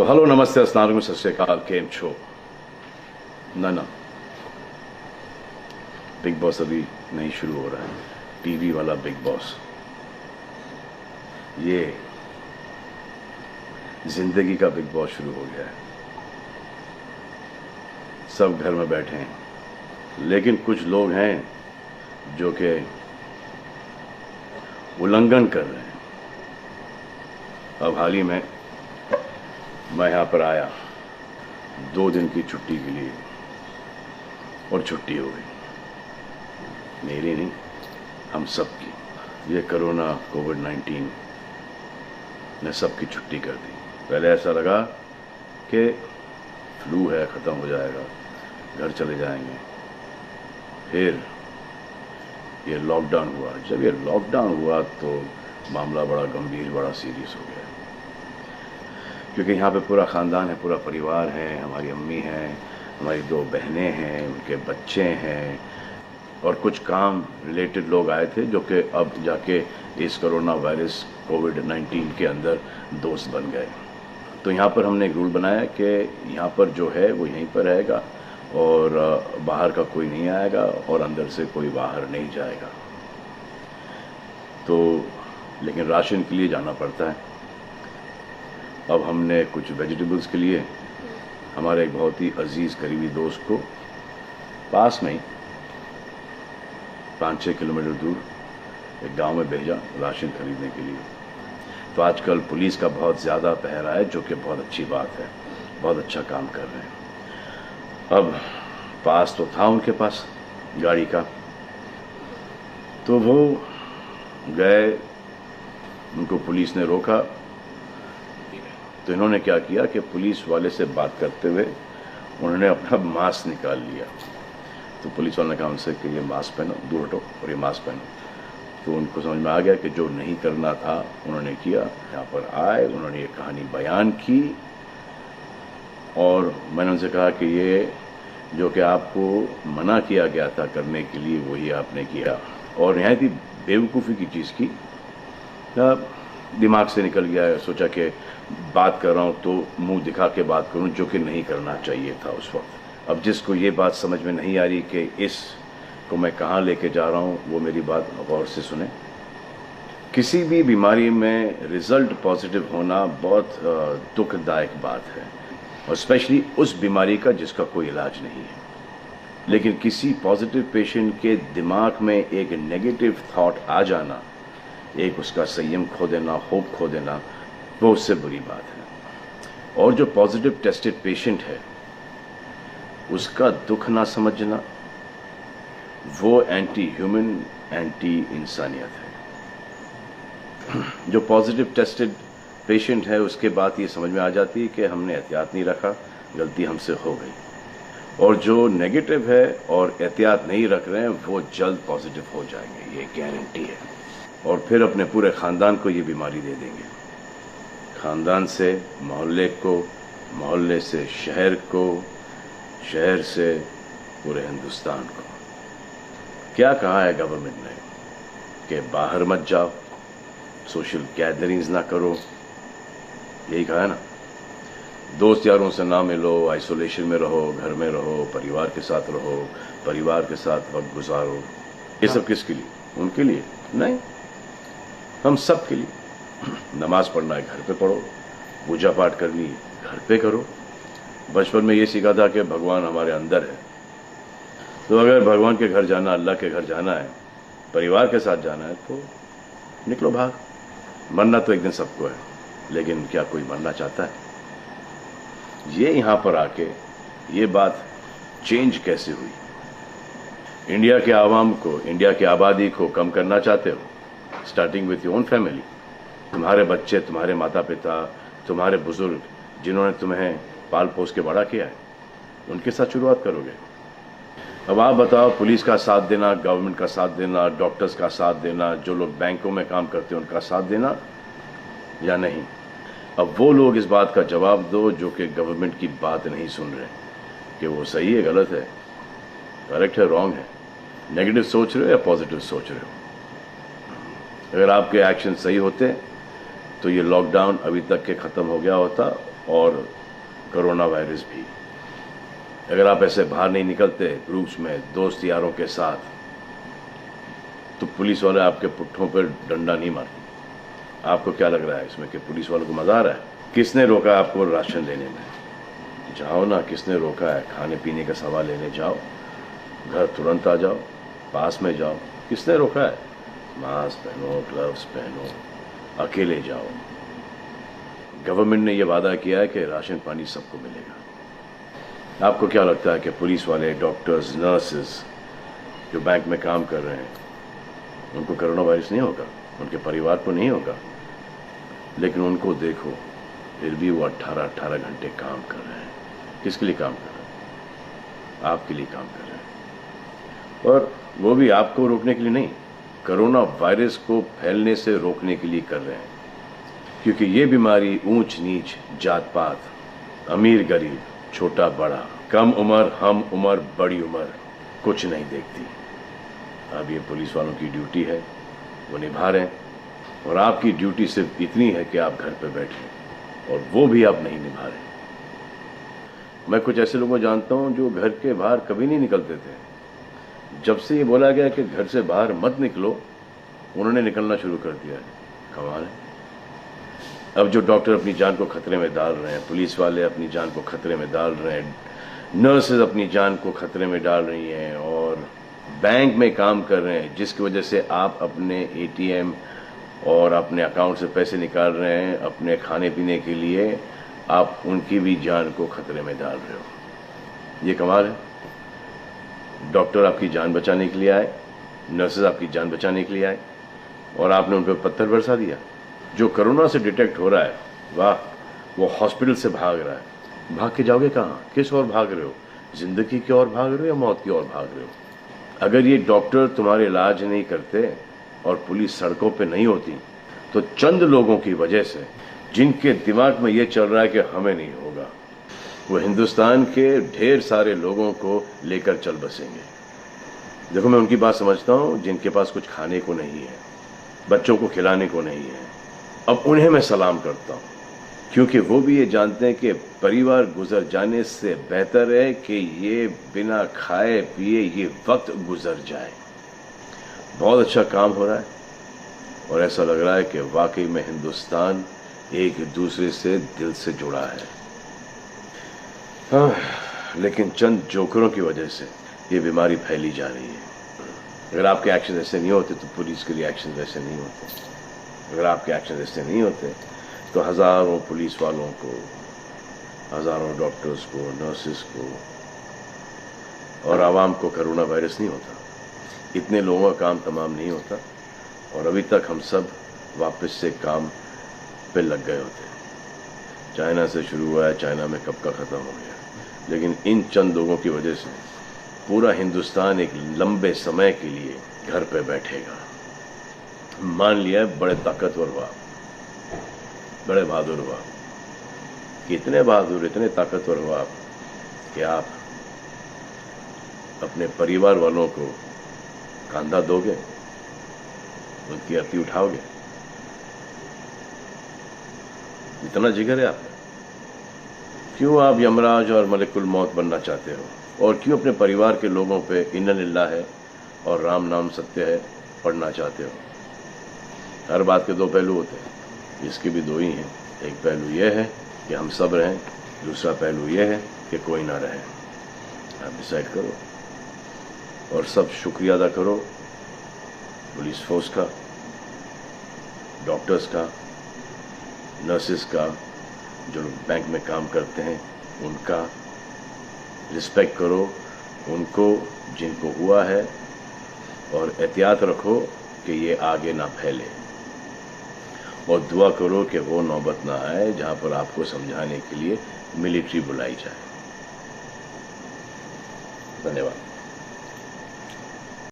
Hello नमस्ते अस्सलाम वालेकुम सत श्री अकाल केम छो ना बिग बॉस अभी नहीं शुरू हो रहा है। टीवी वाला बिग बॉस, ये जिंदगी का बिग बॉस शुरू हो गया है। सब घर में बैठे हैं, लेकिन कुछ लोग हैं जो कि उल्लंघन कर रहे हैं। अब हाल ही में मैं यहाँ पर आया 2 दिन की छुट्टी के लिए, और छुट्टी हो गई। मेरी नहीं, हम सब की। ये कोरोना कोविड-19 ने सबकी छुट्टी कर दी। पहले ऐसा लगा कि फ्लू है, ख़त्म हो जाएगा, घर चले जाएंगे। फिर ये लॉकडाउन हुआ। जब ये लॉकडाउन हुआ तो मामला बड़ा गंभीर, बड़ा सीरियस हो गया, क्योंकि यहाँ पे पूरा ख़ानदान है, पूरा परिवार है। हमारी अम्मी हैं, हमारी 2 बहनें हैं, उनके बच्चे हैं, और कुछ काम रिलेटेड लोग आए थे जो कि अब जाके इस कोरोना वायरस कोविड-19 के अंदर दोस्त बन गए। तो यहाँ पर हमने एक रूल बनाया कि यहाँ पर जो है वो यहीं पर रहेगा, और बाहर का कोई नहीं आएगा, और अंदर से कोई बाहर नहीं जाएगा। तो लेकिन राशन के लिए जाना पड़ता है। अब हमने कुछ वेजिटेबल्स के लिए हमारे एक बहुत ही अजीज़ करीबी दोस्त को पास में ही 5-6 किलोमीटर दूर एक गांव में भेजा राशन खरीदने के लिए। तो आजकल पुलिस का बहुत ज़्यादा पहरा है, जो कि बहुत अच्छी बात है, बहुत अच्छा काम कर रहे हैं। अब पास तो था उनके पास गाड़ी का, तो वो गए, उनको पुलिस ने रोका। तो इन्होंने क्या किया कि पुलिस वाले से बात करते हुए उन्होंने अपना मास्क निकाल लिया। तो पुलिस वाले ने कहा उनसे कि ये मास्क पहनो, दूर हटो और ये मास्क पहनो। तो उनको समझ में आ गया कि जो नहीं करना था उन्होंने किया। यहाँ पर आए, उन्होंने ये कहानी बयान की, और मैंने उनसे कहा कि ये जो कि आपको मना किया गया था करने के लिए, वही आपने किया, और नहायत ही बेवकूफ़ी की चीज़ की। दिमाग से निकल गया। सोचा कि बात कर रहा हूँ तो मुंह दिखा के बात करूँ, जो कि नहीं करना चाहिए था उस वक्त। अब जिसको ये बात समझ में नहीं आ रही कि इसको मैं कहाँ लेके जा रहा हूँ, वो मेरी बात गौर से सुने। किसी भी बीमारी में रिज़ल्ट पॉजिटिव होना बहुत दुखदायक बात है, और स्पेशली उस बीमारी का जिसका कोई इलाज नहीं है। लेकिन किसी पॉजिटिव पेशेंट के दिमाग में एक नेगेटिव थॉट आ जाना, एक उसका संयम खो देना, होप खो देना, वो उससे बुरी बात है। और जो पॉजिटिव टेस्टेड पेशेंट है, उसका दुख ना समझना, वो एंटी ह्यूमन, एंटी इंसानियत है। जो पॉजिटिव टेस्टेड पेशेंट है, उसके बाद ये समझ में आ जाती है कि हमने एहतियात नहीं रखा, गलती हमसे हो गई। और जो नेगेटिव है और एहतियात नहीं रख रहे हैं, वो जल्द पॉजिटिव हो जाएंगे, ये गारंटी है। और फिर अपने पूरे ख़ानदान को ये बीमारी दे देंगे। ख़ानदान से मोहल्ले को, मोहल्ले से शहर को, शहर से पूरे हिंदुस्तान को। क्या कहा है गवर्नमेंट ने कि बाहर मत जाओ, सोशल गैदरिंग्स ना करो, यही कहा है ना। दोस्त यारों से ना मिलो, आइसोलेशन में रहो, घर में रहो, परिवार के साथ रहो, परिवार के साथ वक्त गुजारो। ये सब किसके लिए? उनके लिए नहीं, हम सब के लिए। नमाज पढ़ना है, घर पे पढ़ो। पूजा पाठ करनी है, घर पे करो। बचपन में ये सीखा था कि भगवान हमारे अंदर है, तो अगर भगवान के घर जाना, अल्लाह के घर जाना है, परिवार के साथ जाना है, तो निकलो भाग। मरना तो एक दिन सबको है, लेकिन क्या कोई मरना चाहता है? ये यहाँ पर आके ये बात चेंज कैसे हुई? इंडिया के आवाम को, इंडिया की आबादी को कम करना चाहते हो? Starting with your own family. तुम्हारे बच्चे, तुम्हारे माता पिता, तुम्हारे बुजुर्ग, जिन्होंने तुम्हें पाल पोस के बड़ा किया है, उनके साथ शुरुआत करोगे। अब आप बताओ, पुलिस का साथ देना, गवर्नमेंट का साथ देना, डॉक्टर्स का साथ देना, जो लोग बैंकों में काम करते हैं उनका साथ देना या नहीं? अब वो लोग इस बात का जवाब दो जो कि गवर्नमेंट की बात नहीं सुन रहे, कि वो सही है, गलत है, करेक्ट है, रॉन्ग है, नेगेटिव सोच रहे हो या पॉजिटिव सोच रहे हो। अगर आपके एक्शन सही होते तो ये लॉकडाउन अभी तक के ख़त्म हो गया होता, और कोरोना वायरस भी। अगर आप ऐसे बाहर नहीं निकलते ग्रुप्स में दोस्त यारों के साथ, तो पुलिस वाले आपके पुट्ठों पर डंडा नहीं मारते। आपको क्या लग रहा है इसमें कि पुलिस वालों को मजा आ रहा है? किसने रोका आपको राशन लेने में? जाओ ना, किसने रोका है? खाने पीने का सामान लेने जाओ, घर तुरंत आ जाओ, पास में जाओ, किसने रोका है? मास्क पहनो, ग्लव्स पहनो, अकेले जाओ। गवर्नमेंट ने यह वादा किया है कि राशन पानी सबको मिलेगा। आपको क्या लगता है कि पुलिस वाले, डॉक्टर्स, नर्सेस जो बैंक में काम कर रहे हैं, उनको कोरोना वायरस नहीं होगा? उनके परिवार को नहीं होगा? लेकिन उनको देखो, फिर भी वो 18-18 घंटे काम कर रहे हैं। किसके लिए काम कर रहे हैं? आपके लिए काम कर रहे हैं। और वो भी आपको रोकने के लिए नहीं, कोरोना वायरस को फैलने से रोकने के लिए कर रहे हैं। क्योंकि ये बीमारी ऊंच नीच, जात पात, अमीर गरीब, छोटा बड़ा, कम उम्र, हम उम्र, बड़ी उम्र कुछ नहीं देखती। अब ये पुलिस वालों की ड्यूटी है, वो निभा रहे हैं। और आपकी ड्यूटी सिर्फ इतनी है कि आप घर पे बैठे, और वो भी आप नहीं निभा रहे। मैं कुछ ऐसे लोगों को जानता हूं जो घर के बाहर कभी नहीं निकलते थे। जब से ये बोला गया कि घर से बाहर मत निकलो, उन्होंने निकलना शुरू कर दिया है। कमाल है। अब जो डॉक्टर अपनी जान को खतरे में डाल रहे हैं, पुलिस वाले अपनी जान को खतरे में डाल रहे हैं, नर्सेज अपनी जान को खतरे में डाल रही हैं, और बैंक में काम कर रहे हैं, जिसकी वजह से आप अपने एटीएम और अपने अकाउंट से पैसे निकाल रहे हैं अपने खाने पीने के लिए, आप उनकी भी जान को खतरे में डाल रहे हो। ये कमाल है। डॉक्टर आपकी जान बचाने के लिए आए, नर्सेज आपकी जान बचाने के लिए आए, और आपने उन पर पत्थर बरसा दिया। जो कोरोना से डिटेक्ट हो रहा है, वाह, वो हॉस्पिटल से भाग रहा है। भाग के जाओगे कहाँ? किस ओर भाग रहे हो? जिंदगी की ओर भाग रहे हो या मौत की ओर भाग रहे हो? अगर ये डॉक्टर तुम्हारे इलाज नहीं करते और पुलिस सड़कों पे नहीं होती, तो चंद लोगों की वजह से, जिनके दिमाग में ये चल रहा है कि हमें नहीं होगा, वो हिंदुस्तान के ढेर सारे लोगों को लेकर चल बसेंगे। देखो, मैं उनकी बात समझता हूँ जिनके पास कुछ खाने को नहीं है, बच्चों को खिलाने को नहीं है। अब उन्हें मैं सलाम करता हूँ, क्योंकि वो भी ये जानते हैं कि परिवार गुजर जाने से बेहतर है कि ये बिना खाए पिए ये वक्त गुजर जाए। बहुत अच्छा काम हो रहा है, और ऐसा लग रहा है कि वाकई में हिंदुस्तान एक दूसरे से दिल से जुड़ा है। हाँ, लेकिन चंद जोकरों की वजह से ये बीमारी फैली जा रही है। अगर आपके एक्शन ऐसे नहीं होते तो पुलिस के लिए एक्शन वैसे नहीं होते। अगर आपके एक्शन ऐसे नहीं होते तो हज़ारों पुलिस वालों को, हज़ारों डॉक्टर्स को, नर्सेस को और आवाम को कोरोना वायरस नहीं होता। इतने लोगों का काम तमाम नहीं होता, और अभी तक हम सब वापस से काम पे लग गए होते। चाइना से शुरू हुआ है, चाइना में कब का ख़त्म हो गया। लेकिन इन चंद लोगों की वजह से पूरा हिंदुस्तान एक लंबे समय के लिए घर पे बैठेगा। मान लिया है बड़े ताकतवर हुआ, बड़े बहादुर हुआ। इतने बहादुर, इतने ताकतवर हुआ आप कि आप अपने परिवार वालों को कंधा दोगे, उनकी अर्थी उठाओगे। इतना जिगर है आपका। क्यों आप यमराज और मलिकुल मौत बनना चाहते हो? और क्यों अपने परिवार के लोगों पे इन्ना लिल्लाह है और राम नाम सत्य है पढ़ना चाहते हो? हर बात के दो पहलू होते हैं, इसके भी दो ही हैं। एक पहलू यह है कि हम सब रहें, दूसरा पहलू यह है कि कोई ना रहे। आप डिसाइड करो, और सब शुक्रिया अदा करो पुलिस फोर्स का, डॉक्टर्स का, नर्सेस का, जो लोग बैंक में काम करते हैं उनका। रिस्पेक्ट करो उनको जिनको हुआ है, और एहतियात रखो कि ये आगे ना फैले, और दुआ करो कि वो नौबत ना आए जहां पर आपको समझाने के लिए मिलिट्री बुलाई जाए। धन्यवाद।